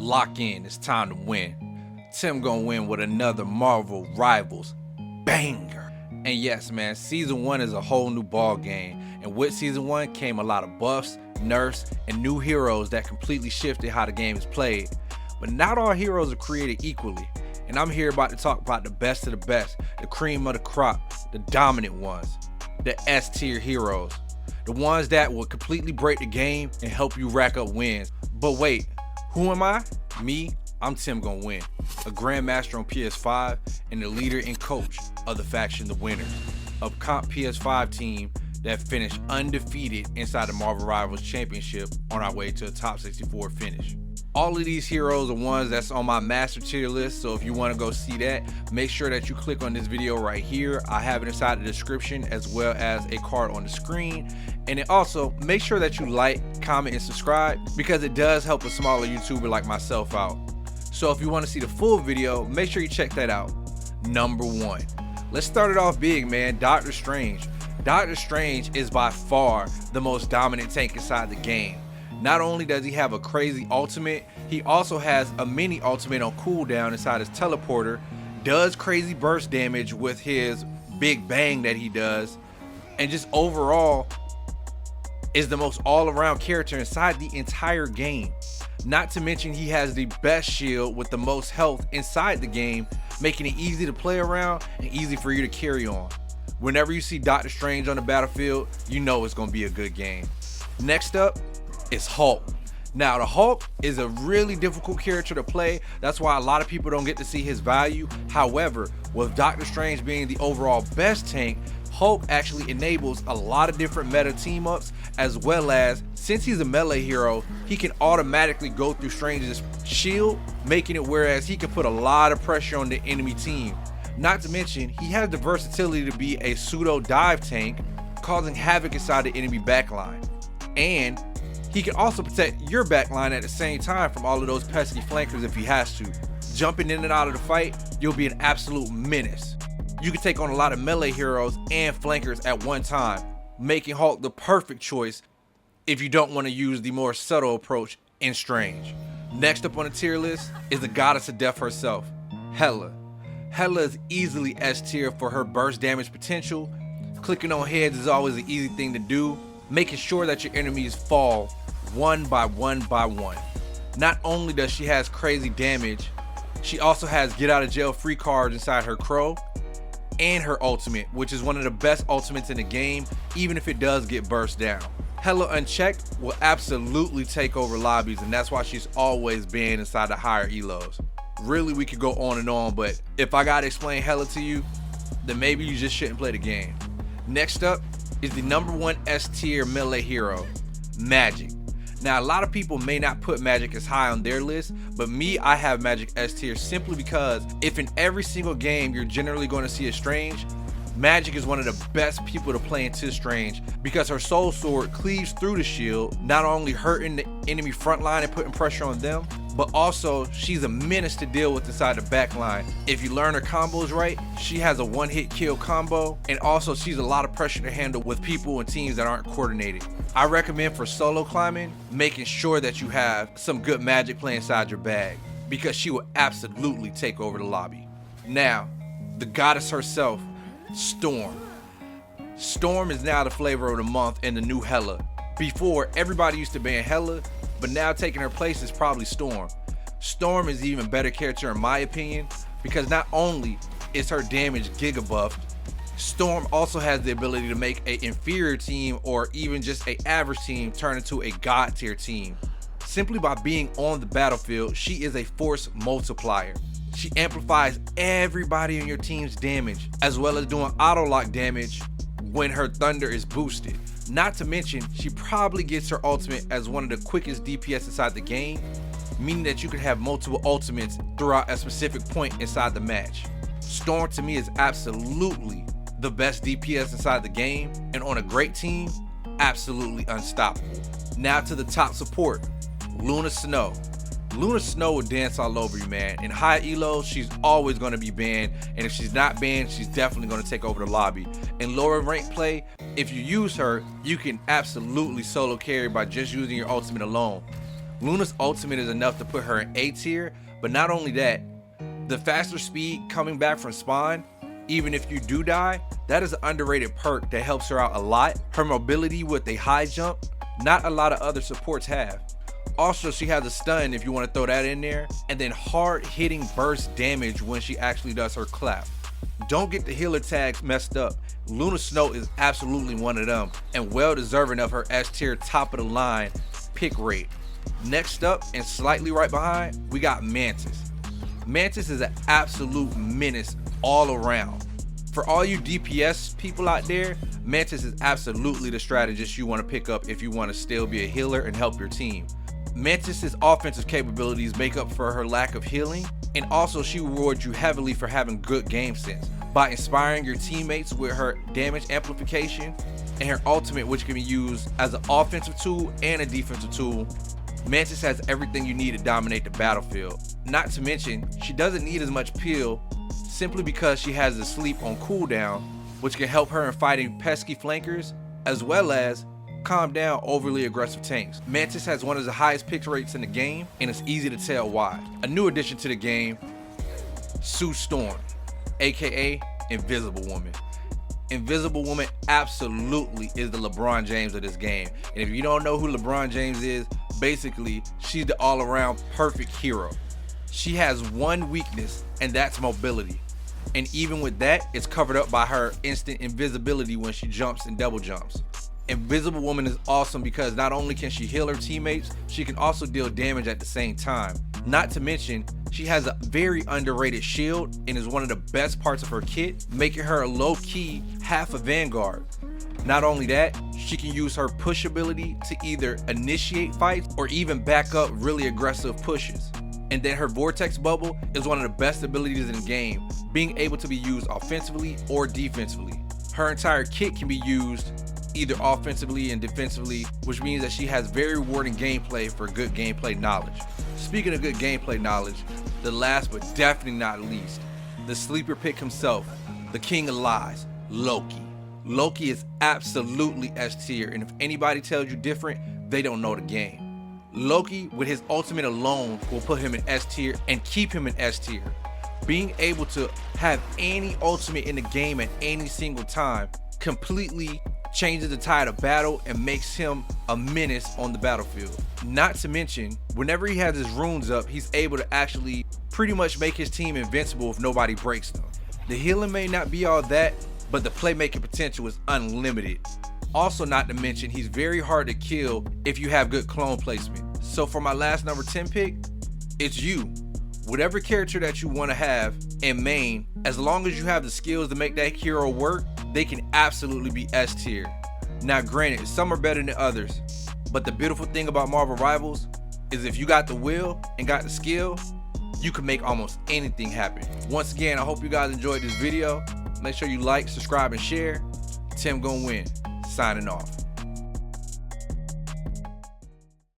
Lock in, it's time to win. Tim gonna win with another Marvel Rivals banger. And yes, man, season 1 is a whole new ball game. And with season 1 came a lot of buffs, nerfs, and new heroes that completely shifted how the game is played. But not all heroes are created equally. And I'm here about to talk about the best of the best, the cream of the crop, the dominant ones, the S tier heroes. The ones that will completely break the game and help you rack up wins. But wait, who am I? Me, I'm TimGoinWin, a Grandmaster on PS5 and the leader and coach of the faction The Winners, a comp PS5 team that finished undefeated inside the Marvel Rivals Championship on our way to a top 64 finish. All of these heroes are ones that's on my master tier list, so if you want to go see that, make sure that you click on this video right here. I have it inside the description as well as a card on the screen. And then also make sure that you like, comment, and subscribe because it does help a smaller YouTuber like myself out. So if you want to see the full video, make sure you check that out. Number 1. Let's start it off big, man. Doctor Strange. Doctor Strange is by far the most dominant tank inside the game. Not only does he have a crazy ultimate, he also has a mini ultimate on cooldown inside his teleporter, does crazy burst damage with his big bang that he does, and just overall is the most all-around character inside the entire game. Not to mention he has the best shield with the most health inside the game, making it easy to play around and easy for you to carry on. Whenever you see Doctor Strange on the battlefield, you know it's going to be a good game. Next up is Hulk. Now the Hulk is a really difficult character to play. That's why a lot of people don't get to see his value. However, with Doctor Strange being the overall best tank, Hulk actually enables a lot of different meta team ups, as well as, since he's a melee hero, he can automatically go through Strange's shield, making it whereas he can put a lot of pressure on the enemy team. Not to mention, he has the versatility to be a pseudo dive tank, causing havoc inside the enemy backline. And he can also protect your backline at the same time from all of those pesky flankers if he has to. Jumping in and out of the fight, you'll be an absolute menace. You can take on a lot of melee heroes and flankers at one time, making Hulk the perfect choice if you don't want to use the more subtle approach in Strange. Next up on the tier list is the goddess of death herself, Hela. Hela is easily S tier for her burst damage potential. Clicking on heads is always an easy thing to do, making sure that your enemies fall one by one by one. Not only does she has crazy damage, she also has get out of jail free cards inside her crow and her ultimate, which is one of the best ultimates in the game, even if it does get burst down. Hela unchecked will absolutely take over lobbies, and that's why she's always banned inside the higher elos. Really, we could go on and on, but if I gotta explain Hela to you, then maybe you just shouldn't play the game. Next up is the number 1 S tier melee hero, Magic. Now, a lot of people may not put Magic as high on their list, but me, I have Magic S tier simply because if in every single game you're generally going to see a Strange, Magic is one of the best people to play into Strange because her soul sword cleaves through the shield, not only hurting the enemy front line and putting pressure on them, but also she's a menace to deal with inside the back line. If you learn her combos right, she has a one-hit kill combo, and also she's a lot of pressure to handle with people and teams that aren't coordinated. I recommend for solo climbing, making sure that you have some good Magic play inside your bag because she will absolutely take over the lobby. Now, the goddess herself, Storm. Storm is now the flavor of the month in the new Hela. Before, everybody used to ban Hela, but now taking her place is probably Storm. Storm is an even better character in my opinion because not only is her damage giga buffed, Storm also has the ability to make an inferior team or even just an average team turn into a god tier team. Simply by being on the battlefield, she is a force multiplier. She amplifies everybody on your team's damage, as well as doing auto lock damage when her thunder is boosted. Not to mention, she probably gets her ultimate as one of the quickest DPS inside the game, meaning that you can have multiple ultimates throughout a specific point inside the match. Storm to me is absolutely the best DPS inside the game, and on a great team, absolutely unstoppable. Now to the top support, Luna Snow. Luna Snow will dance all over you, man. In high elo, she's always going to be banned, and if she's not banned, she's definitely going to take over the lobby. In lower rank play, if you use her, you can absolutely solo carry by just using your ultimate alone. Luna's ultimate is enough to put her in A tier, but not only that, the faster speed coming back from spawn, even if you do die, that is an underrated perk that helps her out a lot. Her mobility with a high jump, not a lot of other supports have. Also, she has a stun if you want to throw that in there, and then hard hitting burst damage when she actually does her clap. Don't get the healer tags messed up. Luna Snow is absolutely one of them, and well deserving of her S tier top of the line pick rate. Next up, and slightly right behind, we got Mantis. Mantis is an absolute menace all around. For all you DPS people out there, Mantis is absolutely the strategist you want to pick up if you want to still be a healer and help your team. Mantis's offensive capabilities make up for her lack of healing, and also she rewards you heavily for having good game sense by inspiring your teammates with her damage amplification and her ultimate, which can be used as an offensive tool and a defensive tool. Mantis has everything you need to dominate the battlefield. Not to mention, she doesn't need as much peel simply because she has the sleep on cooldown, which can help her in fighting pesky flankers as well as calm down overly aggressive tanks. Mantis has one of the highest pick rates in the game, and it's easy to tell why. A new addition to the game, Sue Storm, aka Invisible Woman. Invisible Woman absolutely is the LeBron James of this game. And if you don't know who LeBron James is, basically she's the all-around perfect hero. She has one weakness, and that's mobility. And even with that, it's covered up by her instant invisibility when she jumps and double jumps. Invisible Woman is awesome because not only can she heal her teammates, she can also deal damage at the same time. Not to mention, she has a very underrated shield and is one of the best parts of her kit, making her a low-key half a Vanguard. Not only that, she can use her push ability to either initiate fights or even back up really aggressive pushes. And then her Vortex Bubble is one of the best abilities in the game, being able to be used offensively or defensively. Her entire kit can be used either offensively and defensively, which means that she has very rewarding gameplay for good gameplay knowledge. Speaking of good gameplay knowledge, the last but definitely not least, the sleeper pick himself, the king of lies, Loki. Loki is absolutely S tier, and if anybody tells you different, they don't know the game. Loki, with his ultimate alone, will put him in S tier and keep him in S tier. Being able to have any ultimate in the game at any single time completely changes the tide of battle and makes him a menace on the battlefield. Not to mention, whenever he has his runes up, he's able to actually pretty much make his team invincible if nobody breaks them. The healing may not be all that, but the playmaking potential is unlimited. Also, not to mention, he's very hard to kill if you have good clone placement. So for my last number 10 pick, it's you. Whatever character that you want to have in main, as long as you have the skills to make that hero work, they can absolutely be S tier. Now granted, some are better than others, but the beautiful thing about Marvel Rivals is if you got the will and got the skill, you can make almost anything happen. Once again, I hope you guys enjoyed this video. Make sure you like, subscribe, and share. TimGoinWin, signing off.